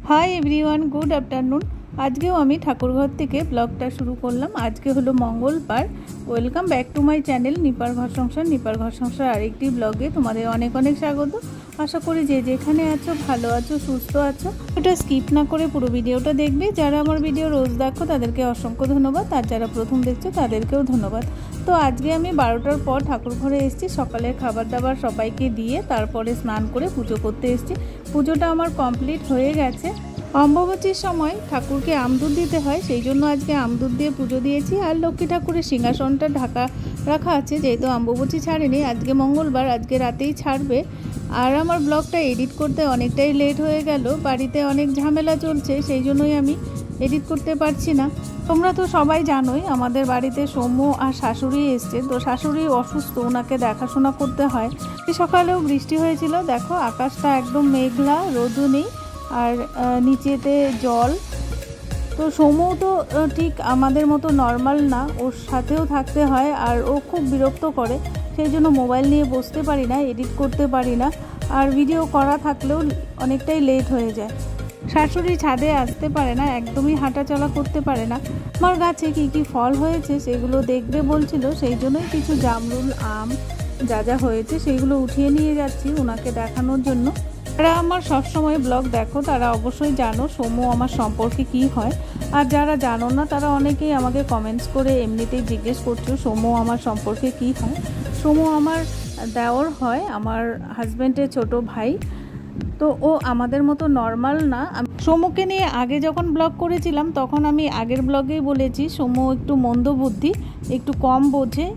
High everyone good afternoon. आज के हमें ठाकुरघर থেকে ব্লগটা শুরু করলাম। আজকে হলো মঙ্গলবার। Welcome back to my channel নিপার ঘর সংসার আরেকটি ব্লগে তোমাদের অনেক অনেক স্বাগত। আশা করি যে যেখানে আছো ভালো আছো সুস্থ আছো। এটা স্কিপ না করে পুরো ভিডিওটা দেখবে। যারা আমার ভিডিও রোজ দেখো তাদেরকে অসংখ্য ধন্যবাদ, আর যারা প্রথম দেখছো তাদেরকেও ধন্যবাদ। তো আজকে আমি 12টার পর ঠাকুর ঘরে এসেছি। সকালের খাবার দাবার সবাইকে দিয়ে তারপরে স্নান করে পুজো করতে এসেছি। পুজোটা আমার কমপ্লিট হয়ে গেছে। অম্বুবাচীর সময় ঠাকুরকে আমদুধ দিতে হয়, সেই জন্য আজকে আমদুধ দিয়ে পুজো দিয়েছি। আর লক্ষ্মী ঠাকুরের সিংহাসনটা ঢাকা রাখা আছে, যেহেতু অম্বুবাচী ছাড়েনি। আজকে মঙ্গলবার, আজকে রাতেই ছাড়বে। আর আমার ব্লগটা এডিট করতে অনেকটাই লেট হয়ে গেল, বাড়িতে অনেক ঝামেলা চলছে, সেই জন্যই আমি এডিট করতে পারছি না। তোমরা তো সবাই জানোই আমাদের বাড়িতে সৌম্য আর শাশুড়ি এসছে। তো শাশুড়ি অসুস্থ, ওনাকে দেখাশোনা করতে হয়। সকালেও বৃষ্টি হয়েছিল, দেখো আকাশটা একদম মেঘলা, রোদও নেই, আর নিচেতে জল। তো সৌম্য তো ঠিক আমাদের মতো নর্মাল না, ওর সাথেও থাকতে হয়। আর ও খুব বিরক্ত করে, সেই জন্য মোবাইল নিয়ে বসতে পারি না, এডিট করতে পারি না। আর ভিডিও করা থাকলেও অনেকটাই লেট হয়ে যায়। শাশুড়ি ছাদে আসতে পারে না, একদমই হাঁটা চলা করতে পারে না। আমার গাছে কি কি ফল হয়েছে সেগুলো দেখবে বলছিল, সেই জন্যই কিছু জামরুল, আম যা যা হয়েছে সেগুলো উঠিয়ে নিয়ে যাচ্ছি ওনাকে দেখানোর জন্য। যারা আমার সবসময় ব্লগ দেখো তারা অবশ্যই জানো সৌম্য আমার সম্পর্কে কি হয়। আর যারা জানো না তারা অনেকেই আমাকে কমেন্টস করে এমনিতেই জিজ্ঞেস করছো সৌম্য আমার সম্পর্কে কি হয়। সৌম্য আমার দেওর হয়, আমার হাজব্যান্ডের ছোট ভাই। তো ও আমাদের মতো নর্মাল না। সৌম্যকে নিয়ে আগে যখন ব্লগ করেছিলাম তখন আমি আগের ব্লগেই বলেছি সৌম্য একটু মন্দবুদ্ধি, একটু কম বোঝে।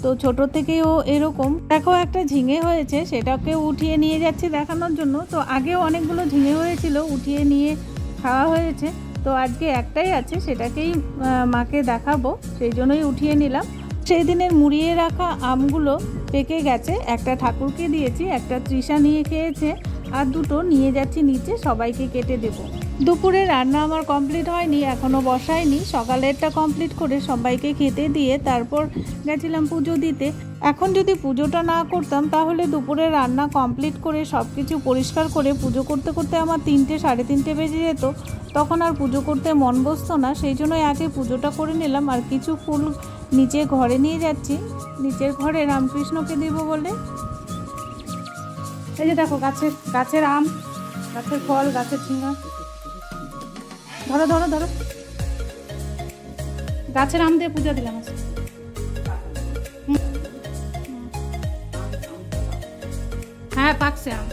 তো ছোট থেকেই ও এরকম। দেখো একটা ঝিঙে হয়েছে, সেটাকে উঠিয়ে নিয়ে যাচ্ছি দেখানোর জন্য। তো আগেও অনেকগুলো ঝিঙে হয়েছিল, উঠিয়ে নিয়ে খাওয়া হয়েছে। তো আজকে একটাই আছে, সেটাকেই মাকে দেখাবো, সেই জন্যই উঠিয়ে নিলাম। সেই দিনের মুড়িয়ে রাখা আমগুলো পেকে গেছে, একটা ঠাকুরকে দিয়েছি, একটা তৃষা নিয়ে খেয়েছে, আর দুটো নিয়ে যাচ্ছি নিচে সবাইকে কেটে দেবো। দুপুরে রান্না আমার কমপ্লিট হয়নি, এখনও বসাইনি। সকালেরটা কমপ্লিট করে সবাইকে খেতে দিয়ে তারপর গেছিলাম পুজো দিতে। এখন যদি পুজোটা না করতাম তাহলে দুপুরে রান্না কমপ্লিট করে সব কিছু পরিষ্কার করে পুজো করতে করতে আমার 3টে সাড়ে 3টে বেজে যেত। তখন আর পুজো করতে মন বসতো না, সেই জন্যই আগে পুজোটা করে নিলাম। আর কিছু ফুল নিচে ঘরে নিয়ে যাচ্ছি, নিচের ঘরে রামকৃষ্ণকে দেব বলে। এই যে দেখো গাছের আম, গাছের ফল, গাছের ঝিঙা। ধরো ধরো ধরো, গাছের আম দিয়ে পূজা দিলাম। হ্যাঁ পাকছে আম,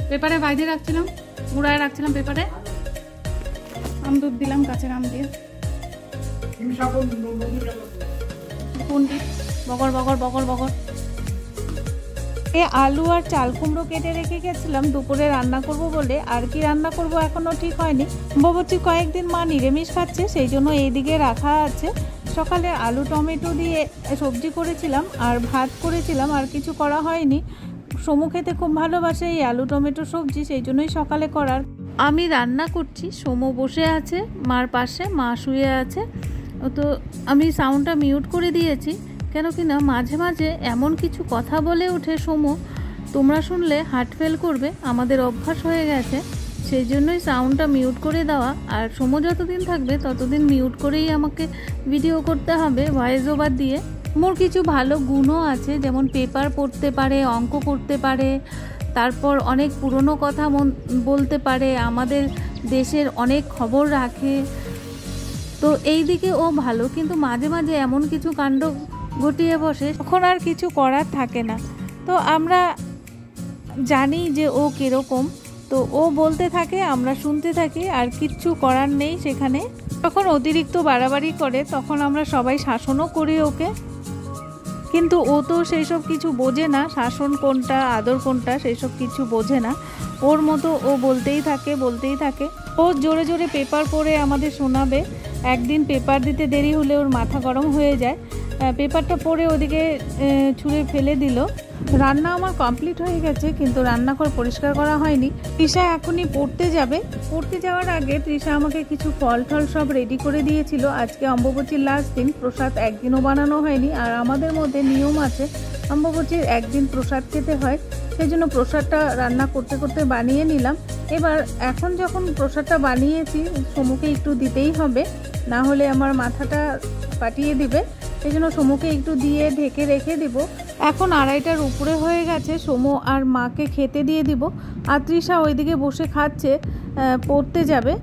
পেপারে বাইরে রাখছিলাম, মুড়ায় রাখছিলাম পেপারে। আম দুধ দিলাম গাছের আম দিয়ে। পণ্ডিত বগর বগর বগর বগর। আলু আর চাল কুমড়ো কেটে রেখে গেছিলাম দুপুরে রান্না করব বলে। আর কি রান্না করব এখনও ঠিক হয়নি। ভাবছি কয়েকদিন মা নিরামিষ খাচ্ছে, সেই জন্য এইদিকে রাখা আছে। সকালে আলু টমেটো দিয়ে সবজি করেছিলাম আর ভাত করেছিলাম, আর কিছু করা হয়নি। সমু খেতে খুব ভালোবাসে এই আলু টমেটো সবজি, সেই জন্যই সকালে করার। আমি রান্না করছি, সমু বসে আছে মার পাশে, মা শুয়ে আছে। তো আমি সাউন্ডটা মিউট করে দিয়েছি, কেন কি না মাঝে মাঝে এমন কিছু কথা বলে ওঠে সমু, তোমরা শুনলে হার্ট ফেল করবে। আমাদের অভ্যাস হয়ে গেছে, সেই জন্যই সাউন্ডটা মিউট করে দেওয়া। আর সমু যতদিন থাকবে ততদিন মিউট করেই আমাকে ভিডিও করতে হবে, ভয়েস ওভার দিয়ে। মোর কিছু ভালো গুণও আছে, যেমন পেপার পড়তে পারে, অঙ্ক করতে পারে, তারপর অনেক পুরনো কথা বলতে পারে, আমাদের দেশের অনেক খবর রাখে। তো এই দিকে ও ভালো, কিন্তু মাঝে মাঝে এমন কিছু কাণ্ড ঘটিয়ে বসে, তখন আর কিছু করার থাকে না। তো আমরা জানি যে ও কীরকম, তো ও বলতে থাকে, আমরা শুনতে থাকি, আর কিচ্ছু করার নেই সেখানে। যখন অতিরিক্ত বাড়াবাড়ি করে তখন আমরা সবাই শাসনও করি ওকে, কিন্তু ও তো সেই সব কিছু বোঝে না, শাসন কোনটা আদর কোনটা সেই সব কিছু বোঝে না। ওর মতো ও বলতেই থাকে। ও জোরে জোরে পেপার পড়ে আমাদের শোনাবে। একদিন পেপার দিতে দেরি হলে ওর মাথা গরম হয়ে যায়, পেপারটা পড়ে ওদিকে ছুঁড়ে ফেলে দিল। রান্না আমার কমপ্লিট হয়ে গেছে, কিন্তু রান্নাঘর পরিষ্কার করা হয়নি। তৃষা এখনই পড়তে যাবে। পড়তে যাওয়ার আগে তৃষা আমাকে কিছু ফল টল সব রেডি করে দিয়েছিল। আজকে অম্বুবাচীর লাস্ট দিন, প্রসাদ একদিনও বানানো হয়নি। আর আমাদের মধ্যে নিয়ম আছে অম্বুবাচীর একদিন প্রসাদ খেতে হয়, সেই জন্য প্রসাদটা রান্না করতে করতে বানিয়ে নিলাম। এবার এখন যখন প্রসাদটা বানিয়েছি সমুকে একটু দিতেই হবে, না হলে আমার মাথাটা পাঠিয়ে দিবে, সেই জন্য সমুকে একটু দিয়ে ঢেকে রেখে দিব। এখন 2:30টার উপরে হয়ে গেছে, সমু আর মাকে খেতে দিয়ে দিব। আর তৃষা ওইদিকে বসে খাচ্ছে, পড়তে যাবে।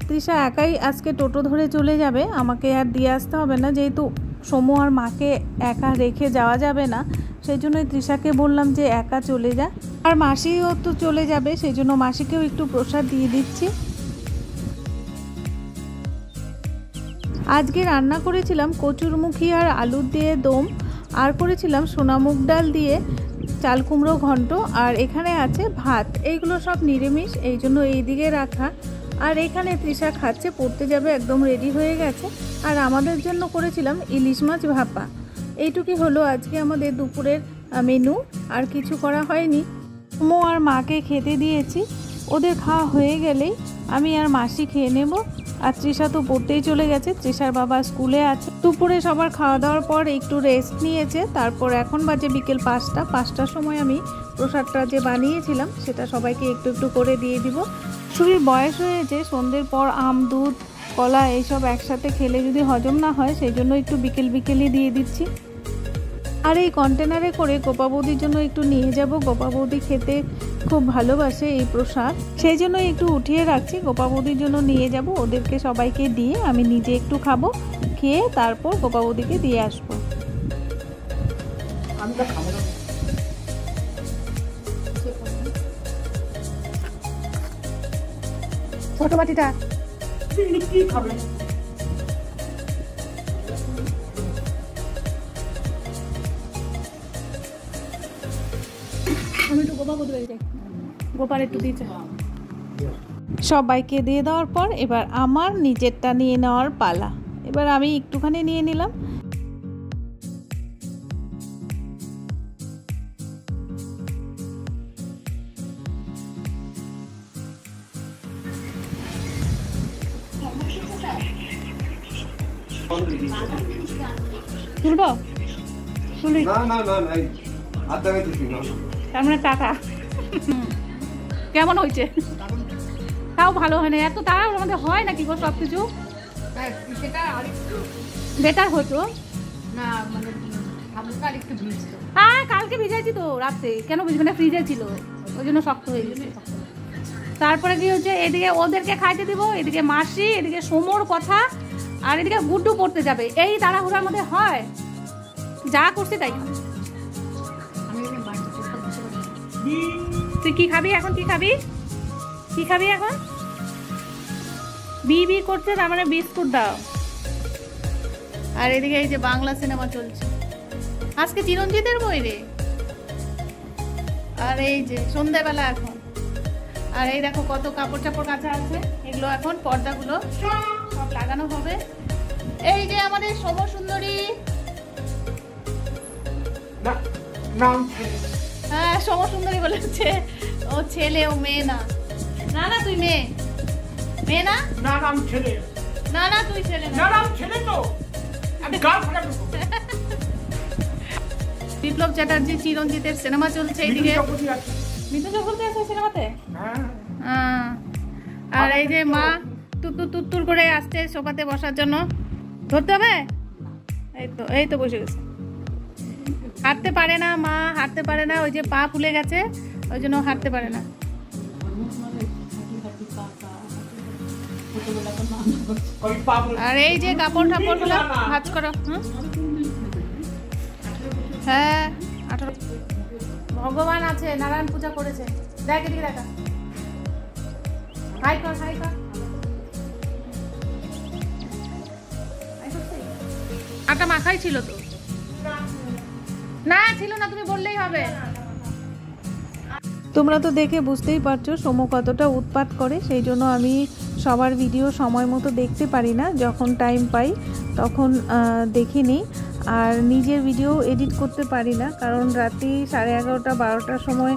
তৃষা একাই আজকে টোটো ধরে চলে যাবে, আমাকে আর দিয়ে আসতে হবে না, যেহেতু সমু আর মাকে একা রেখে যাওয়া যাবে না, সেই জন্যই তৃষাকে বললাম যে একা চলে যা। আর মাসিও তো চলে যাবে, সেই জন্য মাসিকেও একটু প্রসাদ দিয়ে দিচ্ছি। আজকে রান্না করেছিলাম কচুরমুখী আর আলু দিয়ে দম, আর করেছিলাম সোনা মুগ ডাল দিয়ে চাল কুমড়ো ঘন্ট, আর এখানে আছে ভাত। এইগুলো সব নিরামিষ, এই জন্য এইদিকে রাখা। আর এখানে তৃষা খাচ্ছে, পড়তে যাবে, একদম রেডি হয়ে গেছে। আর আমাদের জন্য করেছিলাম ইলিশ মাছ ভাপা। এইটুকুই হলো আজকে আমাদের দুপুরের মেনু, আর কিছু করা হয়নি। মো আর মাকে খেতে দিয়েছি, ওদের খাওয়া হয়ে গেলেই আমি আর মাসি খেয়ে নেব। আর তৃষা তো পড়তেই চলে গেছে, তৃষার বাবা স্কুলে আছে। দুপুরে সবার খাওয়া দাওয়ার পর একটু রেস্ট নিয়েছে, তারপর এখন বাজে বিকেল 5টার সময় আমি প্রসাদটা যে বানিয়েছিলাম সেটা সবাইকে একটু একটু করে দিয়ে দিব। শরীর বয়স হয়েছে, সন্ধ্যের পর আম দুধ কলা এইসব একসাথে খেলে যদি হজম না হয়, সেই জন্য একটু বিকেলই দিয়ে দিচ্ছি। আর এই কন্টেনারে করে গোপা বৌদির জন্য একটু নিয়ে যাব, গোপা বৌদি খেতে খুব ভালোবাসে এই প্রসাদ, সেই জন্য একটু উঠিয়ে রাখছি। গোপা বৌদির জন্য নিয়ে যাব, ওদেরকে সবাইকে দিয়ে আমি নিজে একটু খাবো, খেয়ে তারপর গোপা বৌদিকে দিয়ে আসবো। ছোট বাটিটা কি খাবে? আমি একটু গোপা বৌদি যাই, গোপাল একটু দিয়েছে। সবাইকে দিয়ে দেওয়ার পর এবার আমার নিজেরটা নিয়ে নেওয়ার পালা। এবার আমি একটুখানি নিয়ে নিলাম। তুলবো? তুলি না না না না, আদাকে তুলি না, তার মানে টাকা। কেমন হয়েছে? তাও ভালো হয় না, এত তাড়া আমাদের হয় নাকি গো সব কিছু? সেটা আরেকটু বেটার হতো না, মানে হালকা একটু ভিজতো। হ্যাঁ কালকে ভিজাইছি তো রাতে, কেন ভিজবে না, ফ্রিজে ছিল, ওই জন্য শক্ত হয়ে গেছে। তারপরে কি হচ্ছে, এদিকে ওদেরকে খাইতে দিব, এদিকে মাসি, এদিকে সমোর কথা, আর এদিকে গুড্ডু পড়তে যাবে। এই তাড়াহুড়ার মধ্যে হয়, যা করছি তাই। তুই কি খাবি এখন? কি খাবি? কি খাবি এখন? বি করছে, তার মানে বিস্কুট দাও। আর এদিকে এই যে বাংলা সিনেমা চলছে, আজকে চিরঞ্জিতের বই রে। আর এই যে সন্ধ্যাবেলা এখন, আর এই দেখো কত কাপড় চাপড় কাঁচা আছে, এগুলো এখন পর্দাগুলো সব লাগানো হবে। এই যে আমাদের সম সুন্দরী, হ্যাঁ সম সুন্দরী বলেছে, ও ছেলে, ও মেয়ে না। না না তুই মেয়ে, মেয়ে না? না আমি ছেলে। না না তুই ছেলে না। না আমি ছেলে তো, আমি গাল ফাটাবো। বিপ্লব চ্যাটার্জি চিরঞ্জিতের সিনেমা চলছে এইদিকে। মিঠু চক্রবর্তী আছে সিনেমাতে? হ্যাঁ। আর এই যে মা তুত্তুর করে আসছে সোফাতে বসার জন্য, ধরতে হবে। এই তো বসে গেছে। হাঁটতে পারে না মা, হাঁটতে পারে না, ওই যে পা ফুলে গেছে, ওই জন্য হাঁটতে পারে না। আর এই যে কাপড় টাপড় গুলো ভাঁজ করো। হ্যাঁ 18 ভগবান আছে, নারায়ণ পূজা করেছে। দেখ এদিকে দেখা, হাই কর হাই কর। আটা মাখাই ছিল তো? না ছিল না, তুমি বললেই হবে। তোমরা তো দেখে বুঝতেই পারছো সমু কতটা উৎপাত করে, সেই জন্য আমি সবার ভিডিও সময় মতো দেখতে পারি না, যখন টাইম পাই তখন দেখে নিই। আর নিজের ভিডিও এডিট করতে পারি না, কারণ রাত্রি 11:30-12টার সময়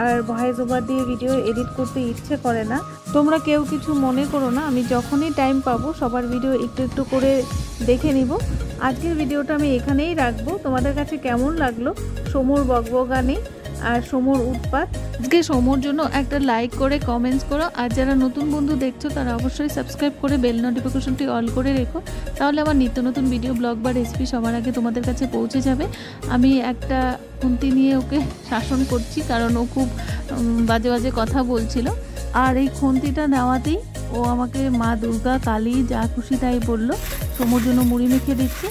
আর ভয়েস ওভার দিয়ে ভিডিও এডিট করতে ইচ্ছে করে না। তোমরা কেউ কিছু মনে করো না, আমি যখনই টাইম পাবো সবার ভিডিও একটু একটু করে দেখে নিব। আজকের ভিডিওটা আমি এখানেই রাখবো। তোমাদের কাছে কেমন লাগলো সমুর বকবকানি আর সমুর উৎপাত? আজকে সমুর জন্য একটা লাইক করে কমেন্টস করো, আর যারা নতুন বন্ধু দেখছো তারা অবশ্যই সাবস্ক্রাইব করে বেল নোটিফিকেশনটি অল করে রেখো, তাহলে আমার নিত্য নতুন ভিডিও ব্লগ বা রেসিপি সবার আগে তোমাদের কাছে পৌঁছে যাবে। আমি একটা খুন্তি নিয়ে ওকে শাসন করছি, কারণ ও খুব বাজে বাজে কথা বলছিল, আর এই খুন্তিটা নেওয়াতেই ও আমাকে মা দুর্গা কালী যা খুশি তাই বললো। সমুর জন্য মুড়ি মেখে দিচ্ছি।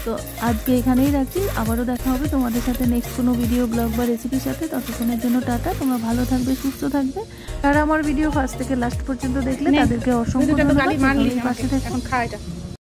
তো আজকে এখানেই রাখছি, আবারও দেখা হবে তোমাদের সাথে নেক্সট কোনো ভিডিও ব্লগ বা রেসিপির সাথে। ততক্ষণের জন্য টাটা, তোমরা ভালো থাকবে, সুস্থ থাকবে। আর আমার ভিডিও ফার্স্ট থেকে লাস্ট পর্যন্ত দেখলে তাদেরকে অসংখ্য ধন্যবাদ। পাশে থেকে